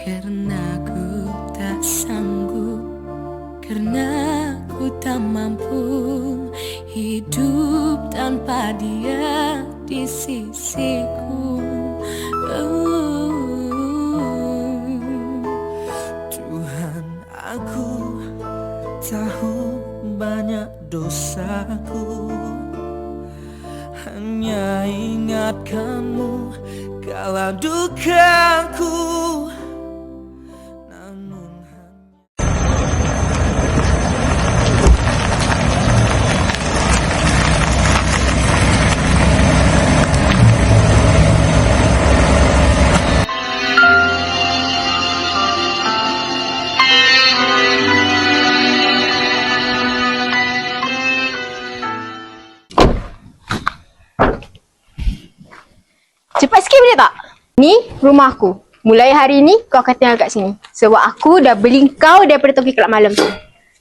Karena ku tak sanggup, karena ku tak mampu hidup tanpa dia di sisiku. Tuhan, aku tahu banyak dosaku, hanya ingatkanmu kala dukaku. Namun Cepat sikit boleh tak? Ni rumah aku. Mulai hari ni kau akan tinggal kat sini. Sebab aku dah beli kau daripada Toki Kelab Malam tu.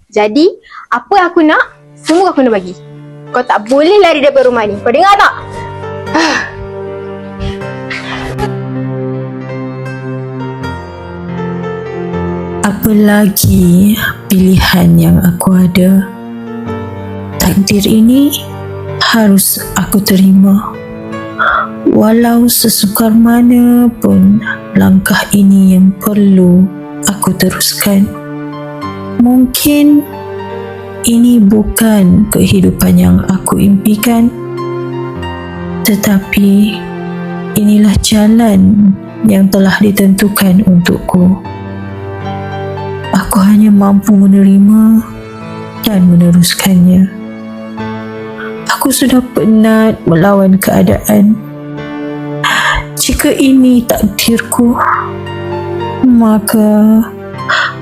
Jadi, apa yang aku nak, semua aku kena bagi. Kau tak boleh lari daripada rumah ni. Kau dengar tak? Apa lagi pilihan yang aku ada? Takdir ini harus aku terima. Walau sesukar mana pun langkah ini yang perlu aku teruskan. Mungkin ini bukan kehidupan yang aku impikan, tetapi inilah jalan yang telah ditentukan untukku. Aku hanya mampu menerima dan meneruskannya. Aku sudah penat melawan keadaan. Jika ini takdirku, maka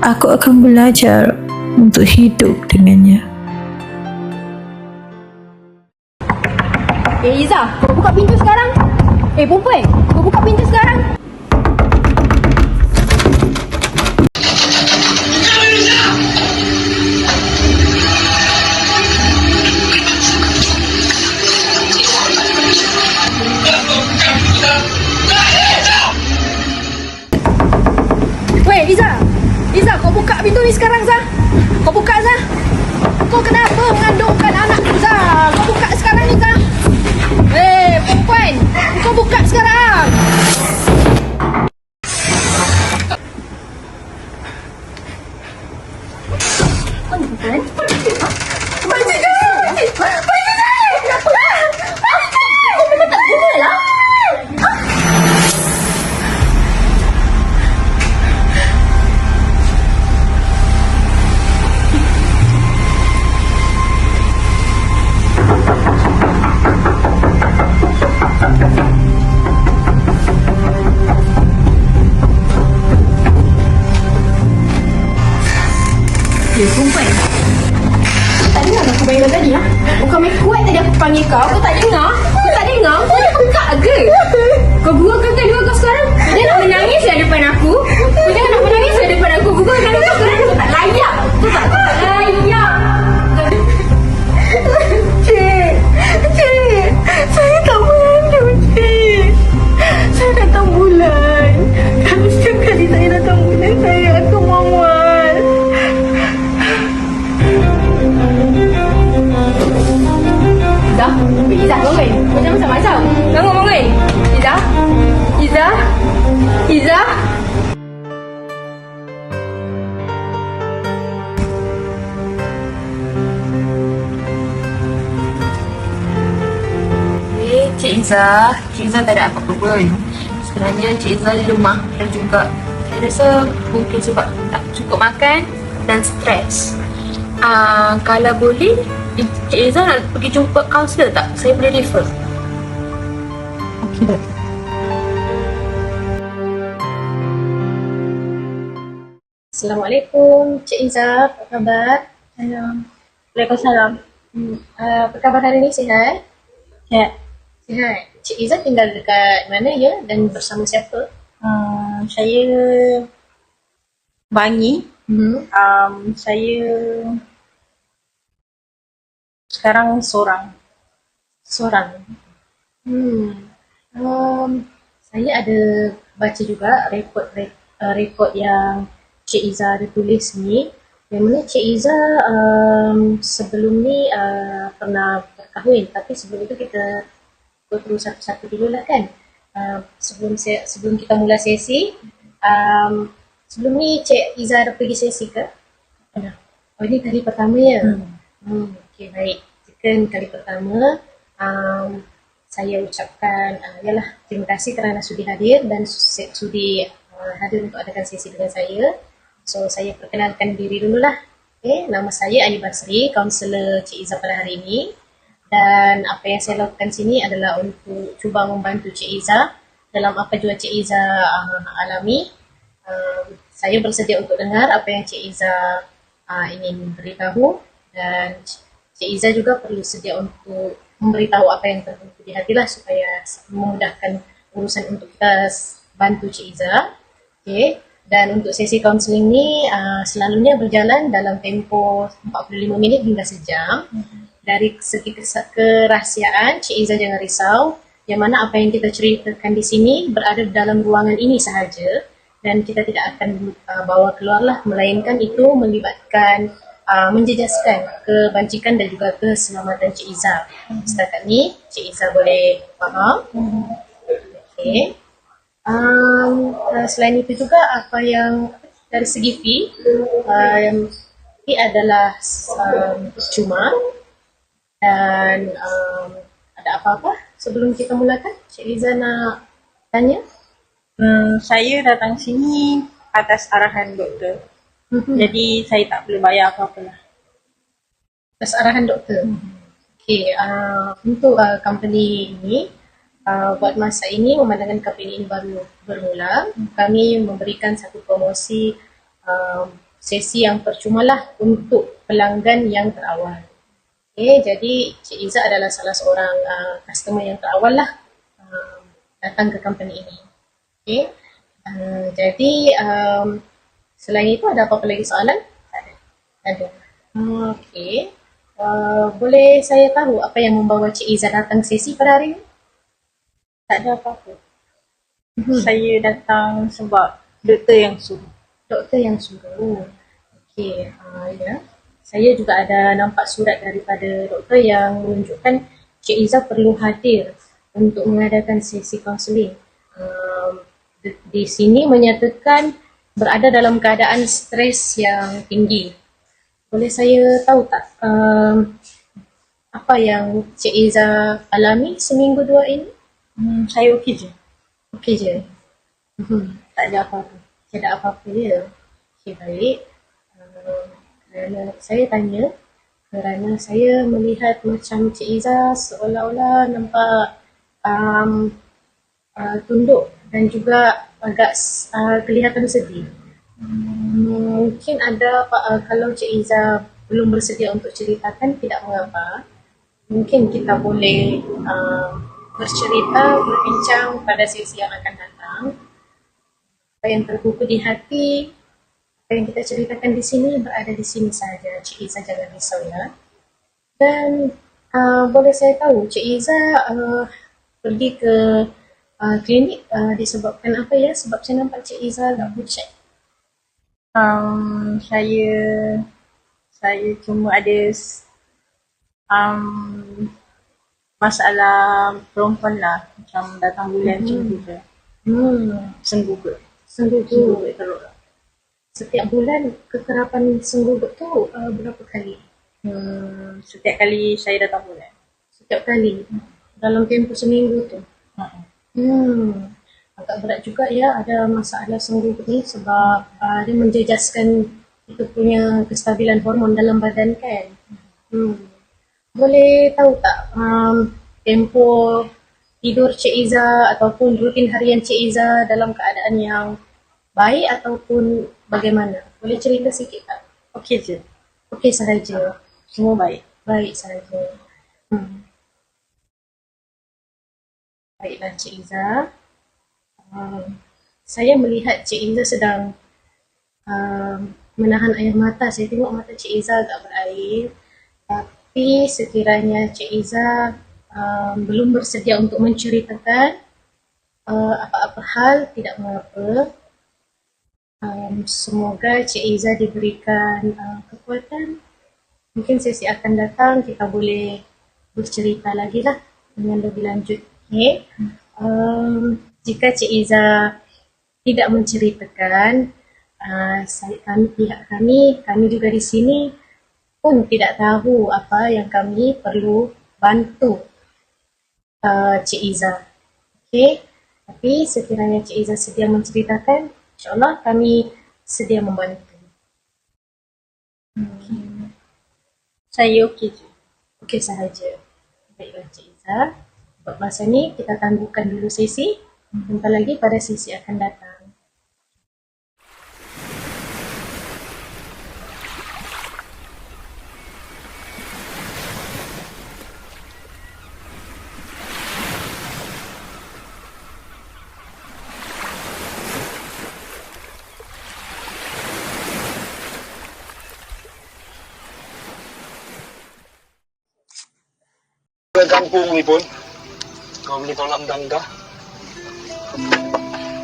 aku akan belajar untuk hidup dengannya. Iza, kau buka pintu sekarang. Perempuan, kau buka pintu sekarang. Weh, Iza, kau buka pintu ni sekarang, Zah. Kau buka, Zah. Kau kenapa mengandungkan anak tu, Zah? Kau buka sekarang ni, Zah. Perempuan, kau buka sekarang. Kau ni perempuan? Perempuan, tak dengar aku panggil kau tadi, ha? Bukan main kuat tadi aku panggil kau. Kau tak dengar? Kau ni pekak ke? Kau guraukan kedua kau sekarang. Kau jangan nak menangis lah depan aku. Kau jangan nak menangis lah depan aku. Guraukan kau sekarang. Kau tak layak. Kau tak layak. Cik, saya tak mengandung, Cik. Saya datang bulan. Kalau setiap kali saya datang bulan, saya akan mual. Iza, bangun. Kau jangan macam-macam. Bangun. Iza. Cik Iza tak ada apa-apa pun. Sebenarnya Cik Iza di rumah dan juga saya rasa mungkin sebab tak cukup makan dan stres. Kalau boleh, Cik Iza nak pergi jumpa kaunselor tak? Saya boleh refer. Okey, doktor. Assalamualaikum, Cik Iza, apa khabar? Waalaikumsalam. Apa khabar hari ni, sihat? Sihat. Cik Iza tinggal dekat mana ya dan bersama siapa? Saya Bangi. Saya sekarang seorang. Saya ada baca juga report rekod yang Cik Iza ada tulis ni, yang mana Cik Iza sebelum ni pernah berkahwin, tapi sebelum itu kita go through satu-satu dulu lah kan. Sebelum kita mula sesi, sebelum ni Cik Iza ada pergi sesi ke? Ada. Oh, ini kali pertama ya? Okey, baik. Jika kali pertama, saya ucapkan yalah, terima kasih kerana sudi hadir dan sudi hadir untuk adakan sesi dengan saya. So, saya perkenalkan diri dululah. Okay, nama saya Ayu Basri, kaunselor Cik Iza pada hari ini. Dan apa yang saya lakukan sini adalah untuk cuba membantu Cik Iza dalam apa jua Cik Iza alami. Saya bersedia untuk dengar apa yang Cik Iza ingin beritahu, dan Cik Iza juga perlu sedia untuk memberitahu apa yang tertentu di hati lah, supaya memudahkan urusan untuk kita bantu Cik Iza. Okay. Dan untuk sesi kaunseling ni selalunya berjalan dalam tempoh 45 minit hingga sejam. Dari segi kerahsiaan, Cik Iza jangan risau, yang mana apa yang kita ceritakan di sini berada dalam ruangan ini sahaja, dan kita tidak akan bawa keluar lah, melainkan itu melibatkan menjejaskan kebajikan dan juga keselamatan Cik Iza. Setakat ni Cik Iza boleh faham? Okay. Selain itu juga apa yang dari segi fee, fee adalah cuma. Dan ada apa-apa sebelum kita mulakan? Cik Iza nak tanya? Saya datang sini atas arahan doktor. Jadi saya tak perlu bayar apa-apa lah. Atas arahan doktor? Okay, untuk company ini, buat masa ini, memandangkan company ini baru bermula, kami memberikan satu promosi sesi yang percuma lah untuk pelanggan yang terawal. Okay, jadi Cik Iza adalah salah seorang customer yang terawal lah datang ke company ini. Okay. Jadi selain itu ada apa-apa lagi soalan? Ada. Okay. Boleh saya tahu apa yang membawa Cik Iza datang sesi pada hari ini? Tak ada apa-apa. Saya datang sebab doktor yang suruh. Doktor yang suruh. Okey, ya. Saya juga ada nampak surat daripada doktor yang menunjukkan Cik Iza perlu hadir untuk mengadakan sesi kaunseling. Di sini menyatakan berada dalam keadaan stres yang tinggi. Boleh saya tahu tak apa yang Cik Iza alami seminggu dua ini? Saya okey je. Okey je. Tak ada apa-apa. Tak ada apa-apa je. Okey, baik. Kerana saya tanya, kerana saya melihat macam Cik Iza seolah-olah nampak tunduk dan juga agak kelihatan sedih. Mungkin ada kalau Cik Iza belum bersedia untuk ceritakan, tidak mengapa. Mungkin kita boleh bercerita, berbincang pada sesi yang akan datang. Apa yang terbuku di hati, apa yang kita ceritakan di sini berada di sini saja. Cik Iza jangan risau ya. Dan boleh saya tahu Cik Iza pergi ke klinik disebabkan apa ya? Sebab saya nampak Cik Iza agak pucat. Saya cuma ada masalah perempuan lah, macam datang bulan macam tu je. Senggugut teruk lah. Setiap bulan kekerapan senggugut tu berapa kali? Setiap kali saya datang bulan. Setiap kali? Dalam tempoh seminggu tu? Agak berat juga ya ada masalah senggugut ni, sebab dia menjejaskan itu punya kestabilan hormon dalam badan kan. Boleh tahu tak tempoh tidur Cik Iza ataupun rutin harian Cik Iza dalam keadaan yang baik ataupun bagaimana? Boleh cerita sikit tak? Okey je. Okey sahaja. Semua baik. Baik sahaja. Baiklah Cik Iza. Saya melihat Cik Iza sedang menahan air mata. Saya tengok mata Cik Iza agak berair. Tapi sekiranya Cik Iza belum bersedia untuk menceritakan apa-apa hal, tidak mengapa. Semoga Cik Iza diberikan kekuatan. Mungkin sesi akan datang kita boleh bercerita lagi lah dengan lebih lanjut. Okay? Jika Cik Iza tidak menceritakan, pihak kami juga di sini pun tidak tahu apa yang kami perlu bantu Cik Iza. Okay? Tapi sekiranya Cik Iza sedia menceritakan, insyaAllah kami sedia membantu. Saya okey je. Okey sahaja. Baiklah Cik Iza. Buat masa ni kita tangguhkan dulu sesi. Bentar lagi pada sesi akan datang. Ke kampung ni pun kau boleh tolak tangga.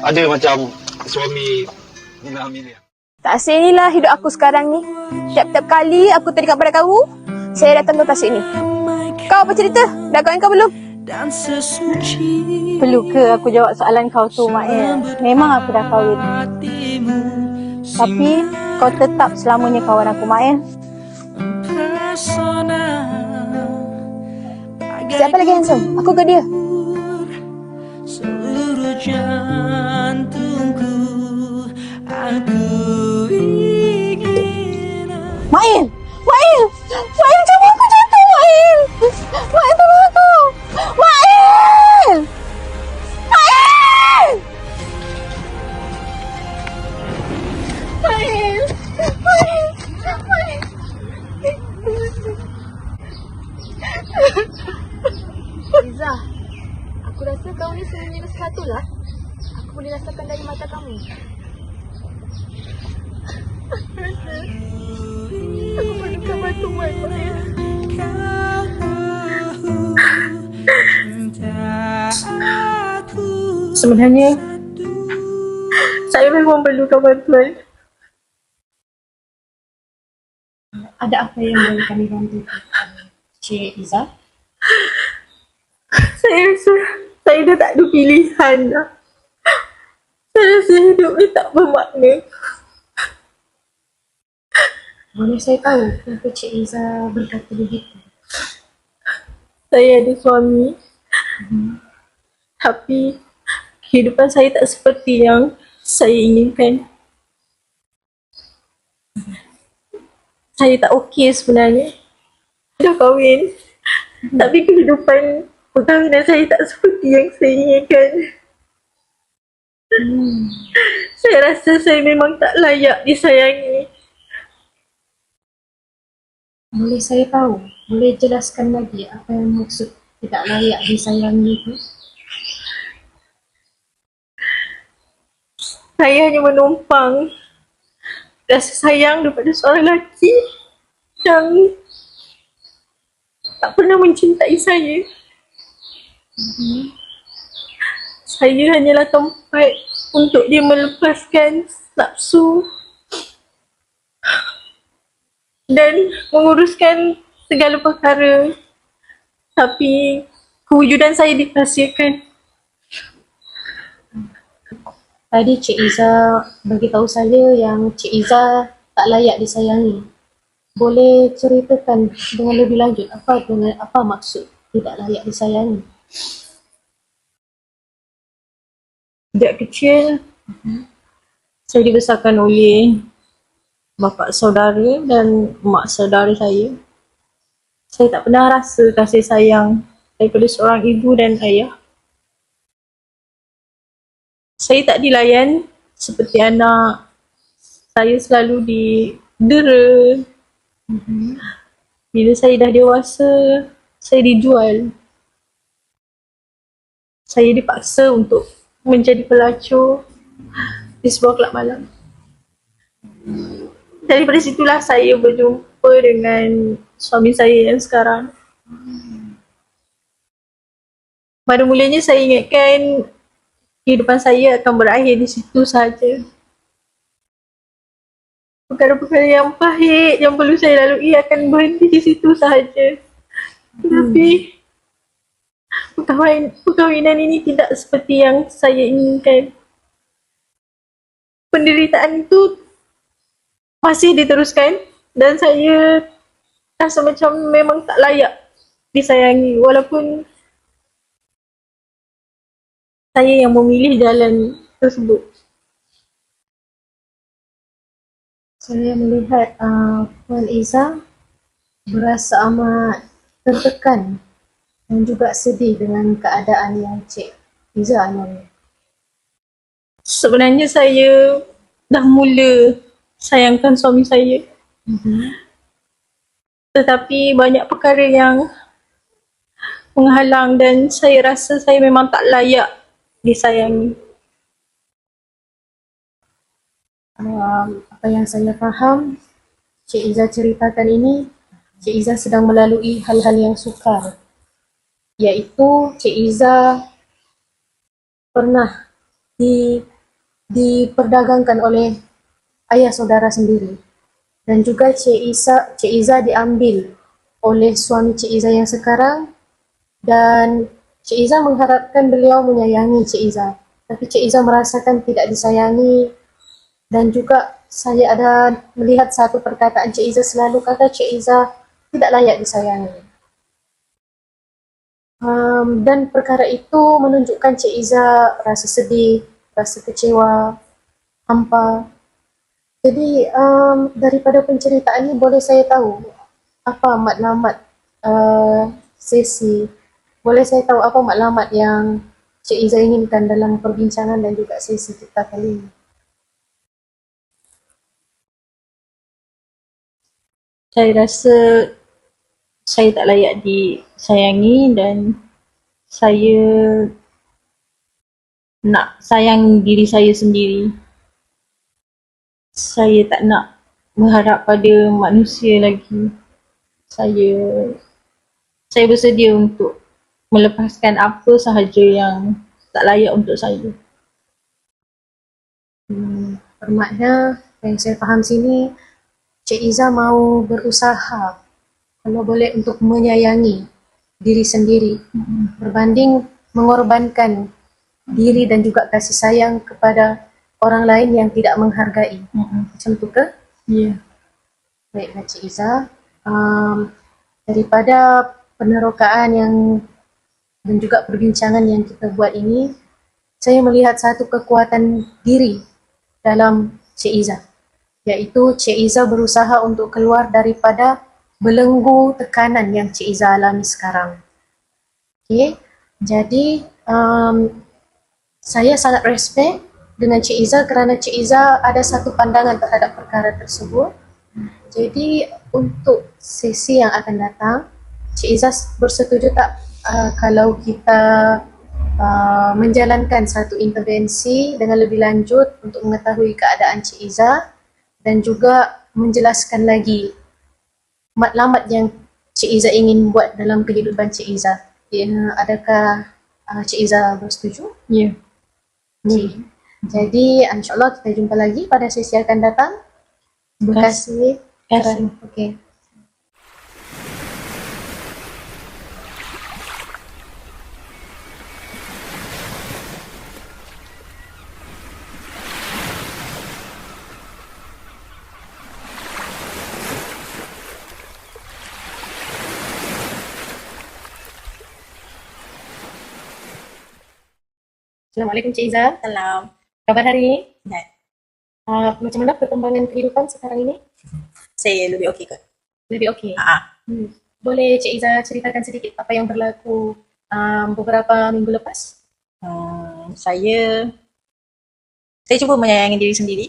Ada macam suami Nina Amelia. Tasik inilah hidup aku sekarang ni. Tiap-tiap kali aku teringat pada kau, saya datang ke tasik ni. Kau apa cerita? Dah kahwin kau belum? Dan sesuci Perlu ke aku jawab soalan kau tu, Mael? Memang aku dah kahwin. hatimu, Tapi kau tetap selamanya kawan aku, Mael. pesona. Siapa lagi handsome? Aku ke dia? Seluruh jantungku aku ingin. Mail! Mail! Mail, jangan aku jatuh, Mail! Mail, tolong aku! Mail! Mail! Mail! Mail! Mail! Iza, aku rasa kau ni sembunyi sesuatu lah. Aku boleh rasakan dari mata kamu. Aku perlukan bantuan, Mail. Sebenarnya saya memang perlukan bantuan. Ada apa yang boleh kami bantu Cik Iza? Saya rasa saya dah tak ada pilihan dah. Saya rasa hidup ni tak bermakna. Boleh saya tahu kenapa Cik Iza berkata begitu? Saya ada suami. Tapi kehidupan saya tak seperti yang saya inginkan. Saya tak okey sebenarnya. Dah kahwin. Tapi kehidupan perkahwinan saya tak seperti yang saya inginkan. Saya rasa saya memang tak layak disayangi. Boleh saya tahu? Boleh jelaskan lagi apa yang maksud tidak layak disayangi itu? Saya hanya menumpang rasa sayang daripada seorang lelaki yang tak pernah mencintai saya. Saya hanyalah tempat untuk dia melepaskan nafsu dan menguruskan segala perkara. Tapi kewujudan saya dirahsiakan. Tadi Cik Iza beritahu saya yang Cik Iza tak layak disayangi. Boleh ceritakan dengan lebih lanjut apa maksud tidak layak disayangi? Sejak kecil, saya dibesarkan oleh bapa saudara dan mak saudara saya. Saya tak pernah rasa kasih sayang daripada seorang ibu dan ayah. Saya tak dilayan seperti anak. Saya selalu didera. Bila saya dah dewasa, saya dijual. Saya dipaksa untuk menjadi pelacur di sebuah kelab malam. Daripada situlah saya berjumpa dengan suami saya yang sekarang. Pada mulanya saya ingatkan kehidupan saya akan berakhir di situ sahaja. perkara-perkara yang pahit yang perlu saya lalui akan berhenti di situ sahaja. Tetapi perkahwinan ini tidak seperti yang saya inginkan. Penderitaan itu masih diteruskan dan saya rasa macam memang tak layak disayangi walaupun saya yang memilih jalan tersebut. Saya melihat Puan Izzah berasa amat tertekan dan juga sedih dengan keadaan yang Cik Izzah alami. Sebenarnya saya dah mula sayangkan suami saya. Tetapi banyak perkara yang menghalang dan saya rasa saya memang tak layak disayangi. Apa yang saya faham, Cik Izzah ceritakan ini, Cik Izzah sedang melalui hal-hal yang sukar. Iaitu Cik Izzah pernah diperdagangkan oleh ayah saudara sendiri. Dan juga Cik Izzah diambil oleh suami Cik Izzah yang sekarang dan Cik Izzah mengharapkan beliau menyayangi Cik Izzah. Tapi Cik Izzah merasakan tidak disayangi dan juga saya ada melihat satu perkataan Cik Izzah selalu kata Cik Izzah tidak layak disayangi. Dan perkara itu menunjukkan Cik Izzah rasa sedih, rasa kecewa, hampa. Jadi daripada penceritaan ini boleh saya tahu apa matlamat sesi, boleh saya tahu apa matlamat yang Cik Izzah inginkan dalam perbincangan dan juga sesi kita kali ini. Saya rasa saya tak layak disayangi dan saya nak sayang diri saya sendiri. Saya tak nak berharap pada manusia lagi. Saya bersedia untuk melepaskan apa sahaja yang tak layak untuk saya. Bermakna yang saya faham sini, Cik Izzah mau berusaha kalau boleh untuk menyayangi diri sendiri berbanding mengorbankan diri dan juga kasih sayang kepada orang lain yang tidak menghargai. Macam tu ke? Ya. Baiklah Cik Izzah, daripada penerokaan yang dan juga perbincangan yang kita buat ini, saya melihat satu kekuatan diri dalam Cik Izzah, iaitu Cik Izzah berusaha untuk keluar daripada belenggu tekanan yang Cik Izzah alami sekarang. Okay. Jadi saya sangat respect dengan Cik Izzah kerana Cik Izzah ada satu pandangan terhadap perkara tersebut. Jadi untuk sesi yang akan datang, Cik Izzah bersetuju tak kalau kita menjalankan satu intervensi dengan lebih lanjut untuk mengetahui keadaan Cik Izzah dan juga menjelaskan lagi matlamat yang Cik Izzah ingin buat dalam kehidupan Cik Izzah. Adakah Cik Izzah bersetuju? Ya. Okay. Jadi insyaAllah kita jumpa lagi pada sesi akan datang. Terima kasih. Okay. Assalamualaikum Cik Izzah. Salam. Khabar hari ini? Baik. Macam mana perkembangan kehidupan sekarang ini? Saya lebih okey kot. Lebih okey. Hmm. Boleh Cik Izzah ceritakan sedikit apa yang berlaku beberapa minggu lepas? Saya cuba menyayangi diri sendiri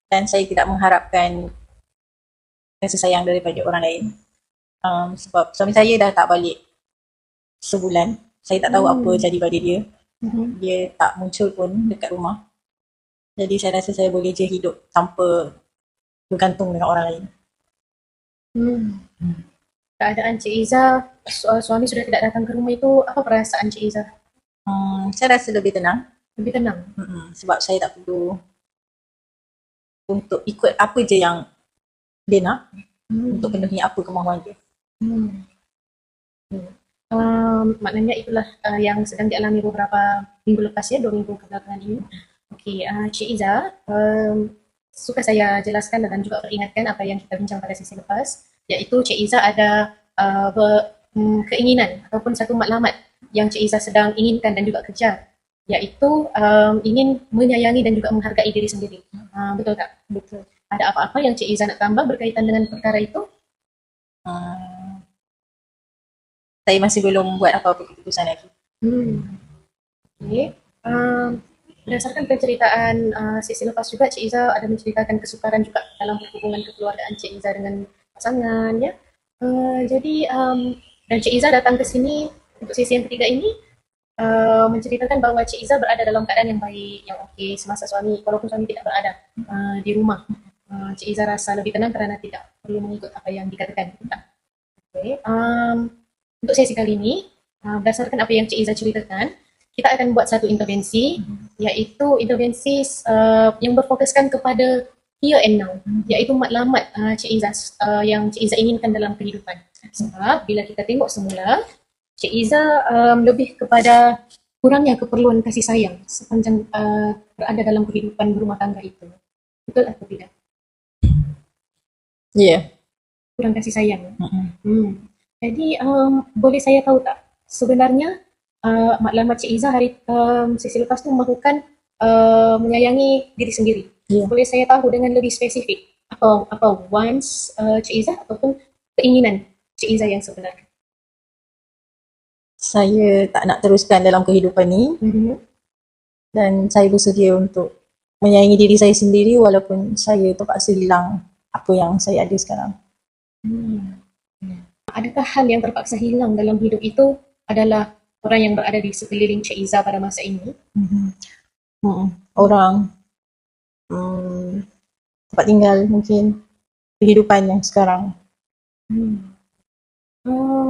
dan saya tidak mengharapkan kasih sayang daripada orang lain. Sebab suami saya dah tak balik sebulan. Saya tak tahu apa jadi pada dia. Dia tak muncul pun dekat rumah. Jadi saya rasa saya boleh je hidup tanpa bergantung dengan orang lain. Keadaan Cik Izzah, suami sudah tidak datang ke rumah itu, apa perasaan Cik Izzah? Saya rasa lebih tenang. Lebih tenang? Sebab saya tak perlu untuk ikut apa je yang dia nak, untuk penuhi apa kemahuan dia. Maknanya itulah yang sedang dialami beberapa minggu lepas ya, 2 minggu kebelakangan ini. Okey, Cik Iza, suka saya jelaskan dan juga peringatkan apa yang kita bincang pada sesi lepas, iaitu Cik Iza ada keinginan ataupun satu matlamat yang Cik Iza sedang inginkan dan juga kejar, iaitu ingin menyayangi dan juga menghargai diri sendiri. Betul tak? Betul. Ada apa-apa yang Cik Iza nak tambah berkaitan dengan perkara itu? Saya masih belum buat apa-apa keputusan lagi. Okey. Berdasarkan penceritaan sesi lepas juga, Cik Iza ada menceritakan kesukaran juga dalam hubungan kekeluargaan Cik Iza dengan pasangan ya. Jadi dan Cik Iza datang ke sini untuk sesi yang ketiga ini menceritakan bahawa Cik Iza berada dalam keadaan yang baik, yang okey semasa suami, walaupun suami tidak berada di rumah. Cik Iza rasa lebih tenang kerana tidak perlu mengikut apa yang dikatakan. Okay. Untuk sesi kali ini, berdasarkan apa yang Cik Iza ceritakan, kita akan buat satu intervensi, iaitu intervensi yang berfokuskan kepada here and now, iaitu matlamat Cik Iza yang Cik Iza inginkan dalam kehidupan. Sebab bila kita tengok semula, Cik Iza lebih kepada kurangnya keperluan kasih sayang sepanjang berada dalam kehidupan berumah tangga itu. Betul atau tidak? Ya. Yeah. Kurang kasih sayang. Jadi boleh saya tahu tak sebenarnya matlamat Cik Iza hari sesi lepas tu melakukan menyayangi diri sendiri. Yeah. Boleh saya tahu dengan lebih spesifik apa wants Cik Iza ataupun keinginan Cik Iza yang sebenarnya? Saya tak nak teruskan dalam kehidupan ni, dan saya bersedia untuk menyayangi diri saya sendiri walaupun saya terpaksa hilang apa yang saya ada sekarang. Adakah hal yang terpaksa hilang dalam hidup itu adalah orang yang berada di sekeliling Cik Iza pada masa ini? Orang, tempat tinggal mungkin, kehidupan yang sekarang.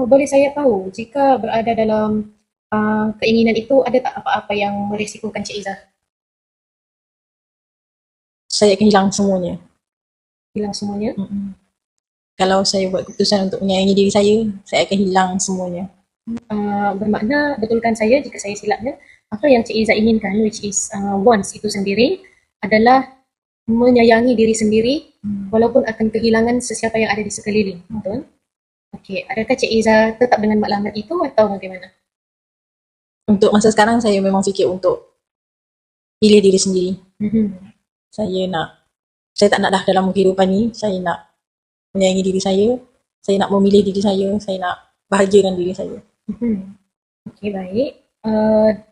Boleh saya tahu jika berada dalam keinginan itu, ada tak apa-apa yang merisikokan Cik Iza? Saya akan hilang semuanya. Hilang semuanya? Kalau saya buat keputusan untuk menyayangi diri saya akan hilang semuanya. Bermakna, betulkan saya jika saya silapnya, apa yang Cik Iza inginkan, which is wants itu sendiri, adalah menyayangi diri sendiri walaupun akan kehilangan sesiapa yang ada di sekeliling. Betul? Okey, adakah Cik Iza tetap dengan matlamat itu atau bagaimana? Untuk masa sekarang saya memang fikir untuk pilih diri sendiri. Saya tak nak dah dalam kehidupan ni, saya nak menyayangi diri saya nak memilih diri saya nak bahagiakan diri saya. Okey, baik.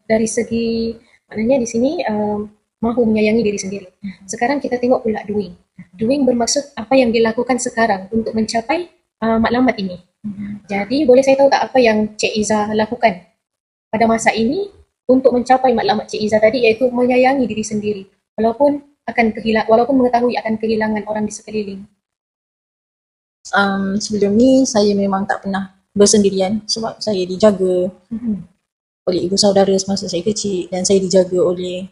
Dari segi, maknanya di sini mahu menyayangi diri sendiri. Sekarang kita tengok pula doing. Doing bermaksud apa yang dilakukan sekarang untuk mencapai matlamat ini. Jadi boleh saya tahu tak apa yang Cik Iza lakukan pada masa ini untuk mencapai matlamat Cik Iza tadi, iaitu menyayangi diri sendiri walaupun mengetahui akan kehilangan orang di sekeliling? Sebelum ni saya memang tak pernah bersendirian sebab saya dijaga oleh ibu saudara semasa saya kecil, dan saya dijaga oleh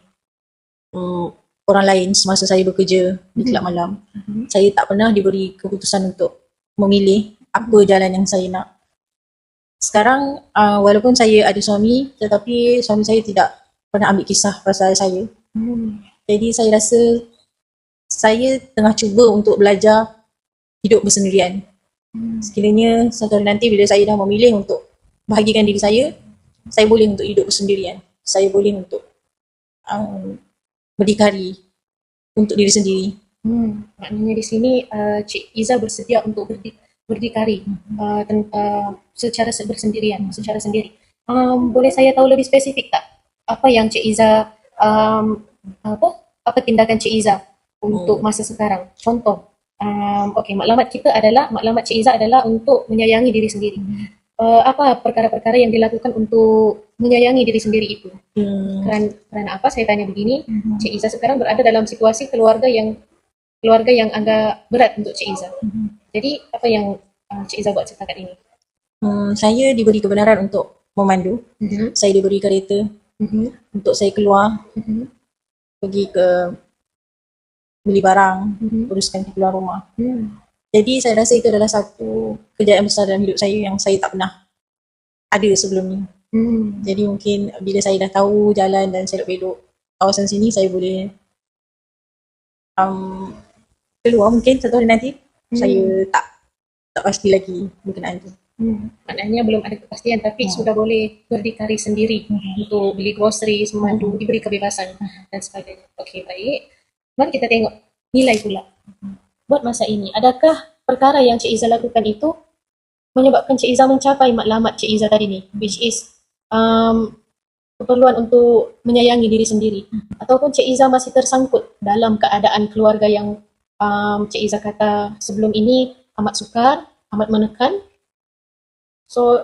orang lain semasa saya bekerja di kelab malam. Saya tak pernah diberi keputusan untuk memilih apa jalan yang saya nak. Sekarang walaupun saya ada suami, tetapi suami saya tidak pernah ambil kisah pasal saya. Jadi saya rasa saya tengah cuba untuk belajar hidup bersendirian. Sekiranya satu hari nanti bila saya dah memilih untuk bahagikan diri saya boleh untuk hidup bersendirian. Saya boleh untuk berdikari untuk diri sendiri. Maknanya di sini Cik Iza bersedia untuk berdikari secara bersendirian, secara sendiri. Boleh saya tahu lebih spesifik tak? Apa yang Cik Iza apa tindakan Cik Iza untuk masa sekarang? Contoh, okey, matlamat Cik Iza adalah untuk menyayangi diri sendiri. Apa perkara-perkara yang dilakukan untuk menyayangi diri sendiri itu? Kerana apa saya tanya begini? Cik Iza sekarang berada dalam situasi keluarga yang agak berat untuk Cik Iza. Jadi apa yang Cik Iza buat setakat ini? Saya diberi kebenaran untuk memandu. Saya diberi kereta untuk saya keluar pergi ke beli barang, uruskan keperluan rumah. Jadi saya rasa itu adalah satu kejayaan besar dalam hidup saya yang saya tak pernah ada sebelum ni. Jadi mungkin bila saya dah tahu jalan dan selok belok kawasan sini, saya boleh keluar mungkin satu hari nanti. Saya tak pasti lagi berkenaan tu. Maknanya belum ada kepastian tapi sudah boleh berdikari sendiri untuk beli grocery, memandu, diberi kebebasan dan sebagainya. Okey, baik. Mari kita tengok nilai pula. Buat masa ini, adakah perkara yang Cik Izzah lakukan itu menyebabkan Cik Izzah mencapai matlamat Cik Izzah tadi ni, which is keperluan untuk menyayangi diri sendiri, ataupun Cik Izzah masih tersangkut dalam keadaan keluarga yang Cik Izzah kata sebelum ini amat sukar, amat menekan. So,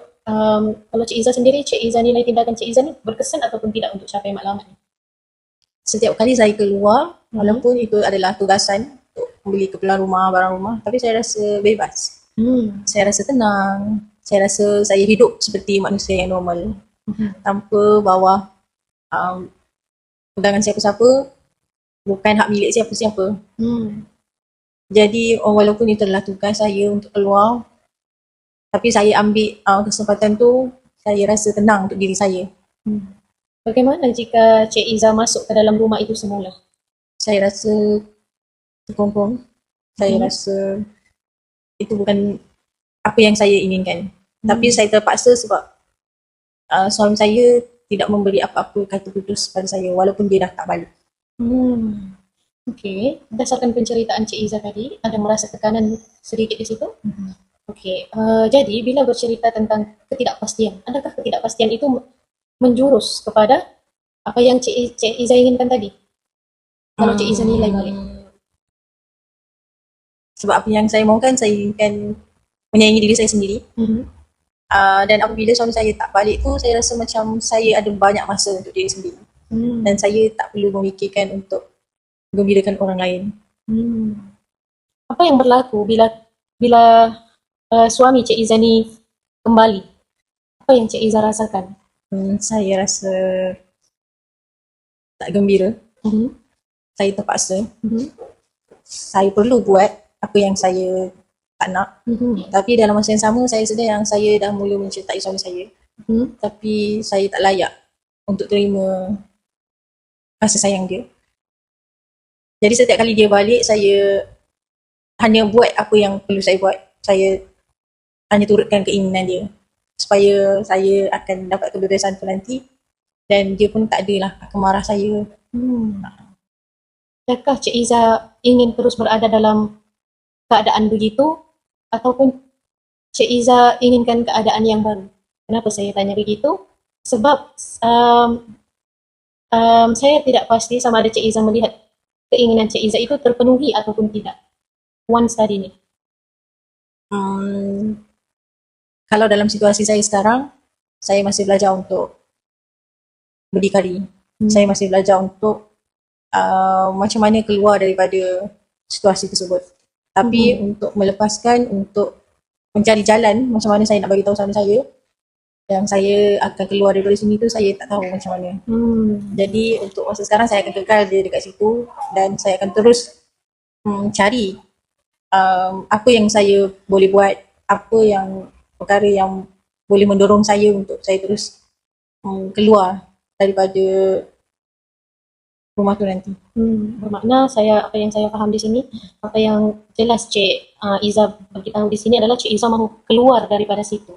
kalau Cik Izzah sendiri, Cik Izzah nilai tindakan Cik Izzah ni berkesan ataupun tidak untuk capai matlamat ni? Setiap kali saya keluar, walaupun itu adalah tugasan untuk membeli keperluan rumah, barang rumah, tapi saya rasa bebas. Saya rasa tenang. Saya rasa saya hidup seperti manusia yang normal. Tanpa bawa pegangan siapa-siapa, bukan hak milik siapa-siapa. Jadi walaupun itu adalah tugas saya untuk keluar, tapi saya ambil kesempatan tu, saya rasa tenang untuk diri saya. Bagaimana jika Cik Izzah masuk ke dalam rumah itu semula? Saya rasa terkongkong. Saya rasa itu bukan apa yang saya inginkan. Tapi saya terpaksa sebab suami saya tidak memberi apa-apa kata putus pada saya walaupun dia dah tak balik. Okey, berdasarkan penceritaan Cik Izzah tadi, ada merasa tekanan sedikit di situ? Okey, jadi bila bercerita tentang ketidakpastian, adakah ketidakpastian itu menjurus kepada apa yang Cik Izzah inginkan tadi? Kalau Cik Izzah nilai balik. Sebab apa yang saya mahukan, saya inginkan menyayangi diri saya sendiri. Dan apabila suami saya tak balik tu, saya rasa macam saya ada banyak masa untuk diri sendiri. Dan saya tak perlu memikirkan untuk gembirakan orang lain. Apa yang berlaku bila suami Cik Izzah ni kembali? Apa yang Cik Izzah rasakan? Saya rasa tak gembira. Saya terpaksa. Saya perlu buat apa yang saya tak nak. Tapi dalam masa yang sama, saya sedar yang saya dah mula mencintai suami saya. Tapi saya tak layak untuk terima kasih sayang dia. Jadi setiap kali dia balik, saya hanya buat apa yang perlu saya buat. Saya hanya turutkan keinginan dia supaya saya akan dapat kebebasan tu nanti, dan dia pun tak adalah akan marah saya. Adakah Cik Izzah ingin terus berada dalam keadaan begitu ataupun Cik Izzah inginkan keadaan yang baru? Kenapa saya tanya begitu? Sebab saya tidak pasti sama ada Cik Izzah melihat keinginan Cik Izzah itu terpenuhi ataupun tidak once tadi ni. Kalau dalam situasi saya sekarang, saya masih belajar untuk berdikari. Saya masih belajar untuk macam mana keluar daripada situasi tersebut. Tapi untuk melepaskan, untuk mencari jalan macam mana saya nak bagi tahu suami saya yang saya akan keluar daripada sini tu, saya tak tahu macam mana. Jadi untuk masa sekarang saya akan kekal dia dekat situ, dan saya akan terus cari apa yang saya boleh buat, apa yang perkara yang boleh mendorong saya untuk saya terus keluar daripada rumah tu nanti. Bermakna apa yang saya faham di sini, apa yang jelas Cik Izzah beritahu di sini adalah Cik Izzah mahu keluar daripada situ.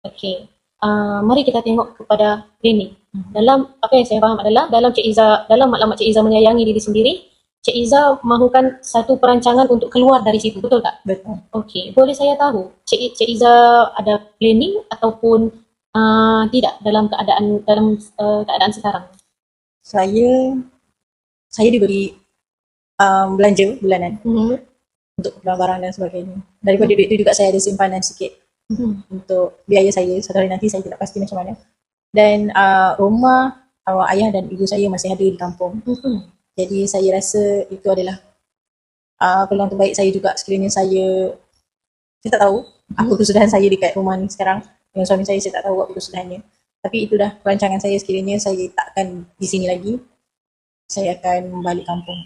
Okey. Mari kita tengok kepada ini. Dalam apa yang saya faham adalah dalam matlamat Cik Izzah menyayangi diri sendiri, Cik Izzah mahukan satu perancangan untuk keluar dari situ, betul tak? Betul. Okey, boleh saya tahu Cik Izzah ada planning ataupun tidak dalam keadaan sekarang? Saya diberi belanja bulanan untuk barang dan sebagainya. Daripada duit itu juga saya ada simpanan sikit untuk biaya saya. Satu hari nanti saya tidak pasti macam mana. Dan rumah ayah dan ibu saya masih ada di kampung. Jadi saya rasa itu adalah peluang terbaik saya juga sekiranya saya tak tahu apa kesudahan saya dekat rumah ni sekarang. Dengan suami saya tak tahu apa kesudahannya. Tapi itu dah perancangan saya sekiranya saya takkan di sini lagi. saya akan balik kampung.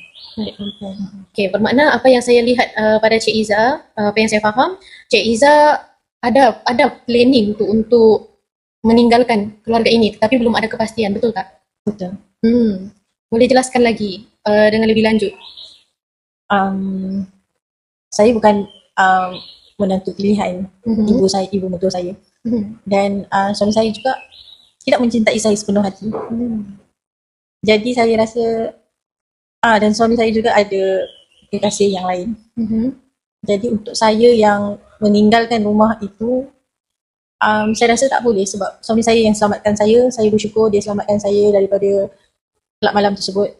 Okay, bermakna apa yang saya lihat pada Cik Iza, apa yang saya faham, Cik Iza ada planning untuk meninggalkan keluarga ini, tetapi belum ada kepastian, betul tak? Betul. Boleh jelaskan lagi dengan lebih lanjut? Saya bukan menentu pilihan ibu mertua saya. Dan suami saya juga tidak mencintai saya sepenuh hati. Jadi saya rasa dan suami saya juga ada kekasih yang lain. Jadi untuk saya yang meninggalkan rumah itu, saya rasa tak boleh sebab suami saya yang selamatkan saya bersyukur dia selamatkan saya daripada kelab malam tersebut.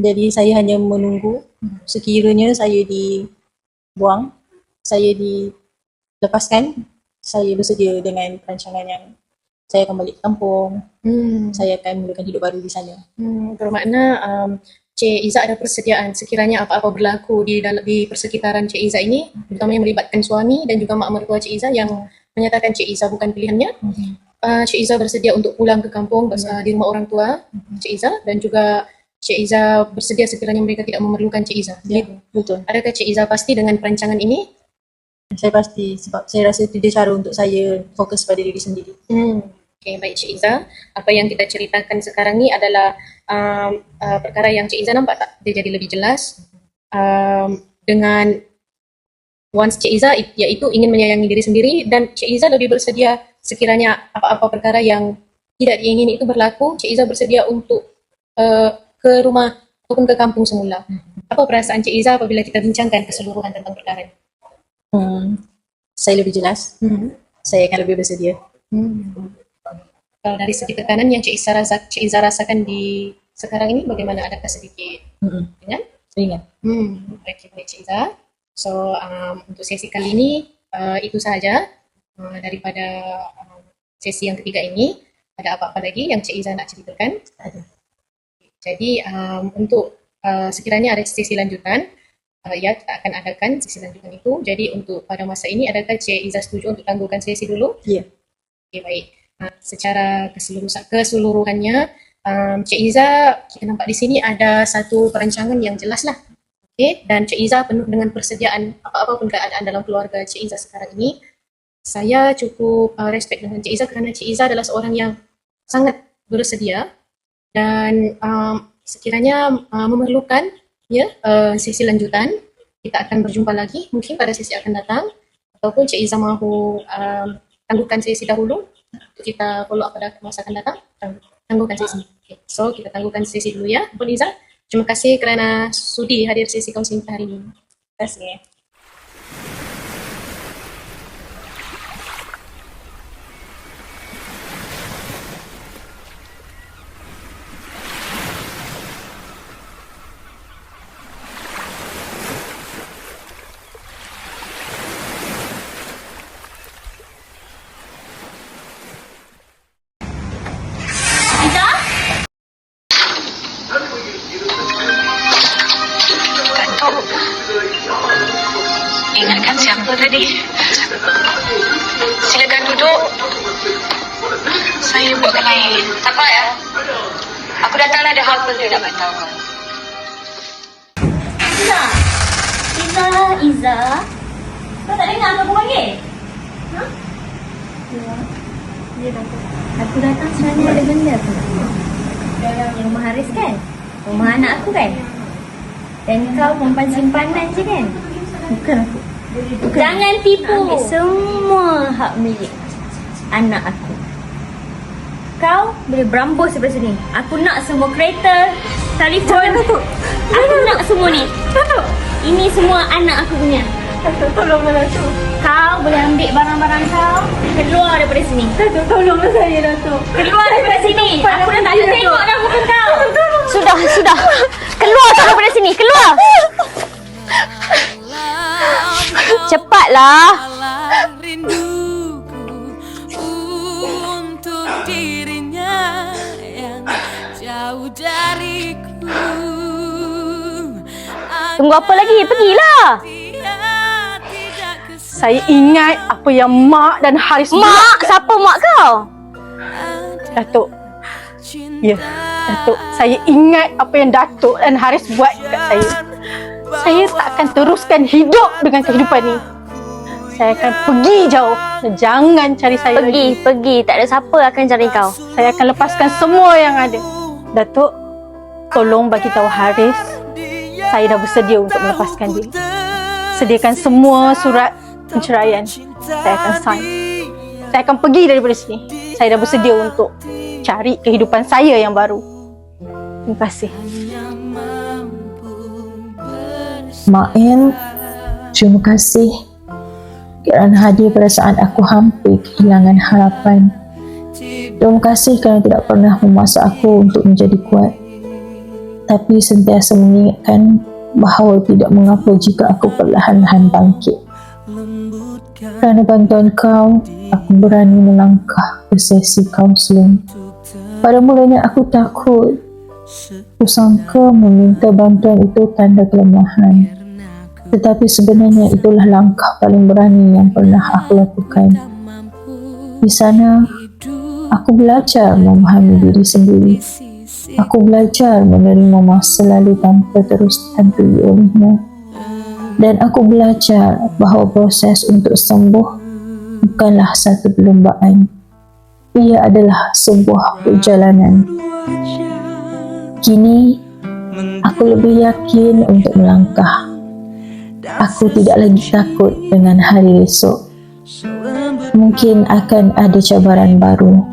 Jadi saya hanya menunggu sekiranya saya dibuang, saya dilepaskan, saya bersedia dengan perancangan yang saya akan balik ke kampung, saya akan mulakan hidup baru di sana. Bermakna Cik Iza ada persediaan sekiranya apa-apa berlaku di persekitaran Cik Iza ini, terutama yang melibatkan suami dan juga mak mertua Cik Iza yang menyatakan Cik Iza bukan pilihannya. Cik Iza bersedia untuk pulang ke kampung di rumah orang tua Cik Iza, dan juga Cik Iza bersedia sekiranya mereka tidak memerlukan Cik Iza. Ya, betul. Adakah Cik Iza pasti dengan perancangan ini? Saya pasti sebab saya rasa itu dia cara untuk saya fokus pada diri sendiri. Okay, baik Cik Iza. Apa yang kita ceritakan sekarang ni adalah perkara yang Cik Iza nampak tak? Dia jadi lebih jelas. Dengan once Cik Iza iaitu ingin menyayangi diri sendiri, dan Cik Iza lebih bersedia sekiranya apa-apa perkara yang tidak diingini itu berlaku, Cik Iza bersedia untuk ke rumah ataupun ke kampung semula. Apa perasaan Cik Iza apabila kita bincangkan keseluruhan tentang perkara ini? Saya lebih jelas. Saya akan lebih bersedia. Kalau dari segi tekanan yang Cik Iza rasakan di sekarang ini, bagaimana? Adakah sedikit ringan? Ringan. Baik Cik Iza. So untuk sesi kali ini itu sahaja daripada sesi yang ketiga ini. Ada apa-apa lagi yang Cik Iza nak ceritakan? Ada. Jadi untuk sekiranya ada sesi lanjutan, ya kita akan adakan sesi lanjutan itu. Jadi untuk pada masa ini, adakah Cik Iza setuju untuk tangguhkan sesi dulu? Ya. Okay, baik. Secara keseluruhannya, Cik Iza, kita nampak di sini ada satu perancangan yang jelas lah. Okay? Dan Cik Iza penuh dengan persediaan apa-apa pun keadaan dalam keluarga Cik Iza sekarang ini. Saya cukup respect dengan Cik Iza kerana Cik Iza adalah seorang yang sangat bersedia dan sekiranya memerlukan sesi lanjutan, kita akan berjumpa lagi mungkin pada sesi akan datang, ataupun Cik Iza mahu tangguhkan sesi dahulu untuk kita follow up pada masa akan datang, tangguhkan sesi. Okay. So kita tangguhkan sesi dulu ya, Puan Iza. Terima kasih kerana sudi hadir sesi kaunseling hari ini. Terima kasih. Ingatkan siapa tadi? Silakan duduk. Saya buatkan air. Tak apa ya. Aku datang ada hal penting nak beritahu kamu. Iza. Kau tak dengar aku panggil? Ha? Ya, aku datang sebenarnya ada benda tu. Dalam rumah Haris kan? Rumah anak aku kan? Dan kau perempuan simpanan je kan? Bukan aku. Jangan tipu. Ambil semua hak milik anak aku. Kau boleh berambus daripada sini. Aku nak semua kereta, telefon. Aku nak semua ni. Ini semua anak aku punya. Tolonglah Datuk. Kau boleh ambil barang-barang kau, keluar daripada sini. Datuk, tolonglah saya Datuk. Keluar daripada sini. Aku dah tak nak tengok dah muka kau. Sudah. Keluar kau daripada sini. Keluar. Cepatlah. Rinduku untuk dirinya yang jauh dariku. Tunggu apa lagi? Pergilah. Saya ingat apa yang Mak dan Haris Mak? Siapa mak kau? Datuk. Ya, Datuk, saya ingat apa yang Datuk dan Haris buat kat saya. Saya tak akan teruskan hidup dengan kehidupan ni. Saya akan pergi jauh. Jangan cari saya lagi. Pergi. Tak ada siapa akan cari kau. Saya akan lepaskan semua yang ada. Datuk, tolong bagi tahu Haris saya dah bersedia untuk melepaskan dia. Sediakan semua surat penceraian. Saya akan sign. Saya akan pergi daripada sini. Saya dah bersedia untuk cari kehidupan saya yang baru. Terima kasih. Mak El, terima kasih kerana hadir pada saat aku hampir kehilangan harapan. Terima kasih kerana tidak pernah memaksa aku untuk menjadi kuat, tapi sentiasa mengingatkan bahawa tidak mengapa jika aku perlahan-lahan bangkit. Kerana bantuan kau, aku berani melangkah ke sesi kaunseling. Pada mulanya aku takut. Aku sangka meminta bantuan itu tanda kelemahan. Tetapi sebenarnya itulah langkah paling berani yang pernah aku lakukan. Di sana, aku belajar memahami diri sendiri. Aku belajar menerima masa lalu tanpa terus dihantui olehnya. Dan aku belajar bahawa proses untuk sembuh bukanlah satu perlombaan. Ia adalah sebuah perjalanan. Kini, aku lebih yakin untuk melangkah. Aku tidak lagi takut dengan hari esok. Mungkin akan ada cabaran baru.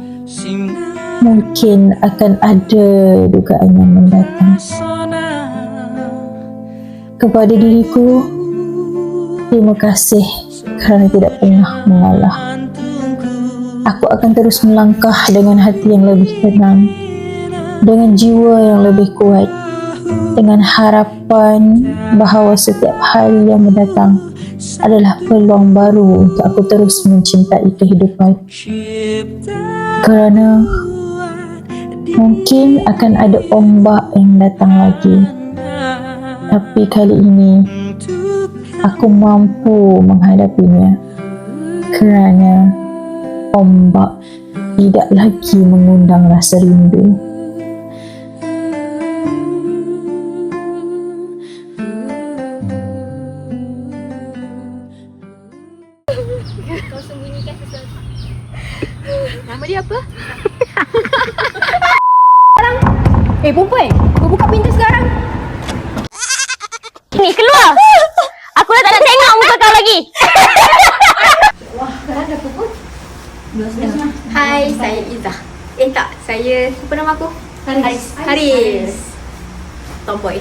Mungkin akan ada dugaan yang mendatang. Kepada diriku, terima kasih kerana tidak pernah mengalah. Aku akan terus melangkah dengan hati yang lebih tenang, dengan jiwa yang lebih kuat, dengan harapan bahawa setiap hari yang mendatang adalah peluang baru untuk aku terus mencintai kehidupan. Kerana mungkin akan ada ombak yang datang lagi, tapi kali ini aku mampu menghadapinya kerana ombak tidak lagi mengundang rasa rindu. Nama dia apa? Perempuan, kau buka pintu sekarang. Ni keluar. Aku dah tak nak tengok muka kau lagi. Hai, saya Izzah. Saya apa nama aku? Haris. Tomboy.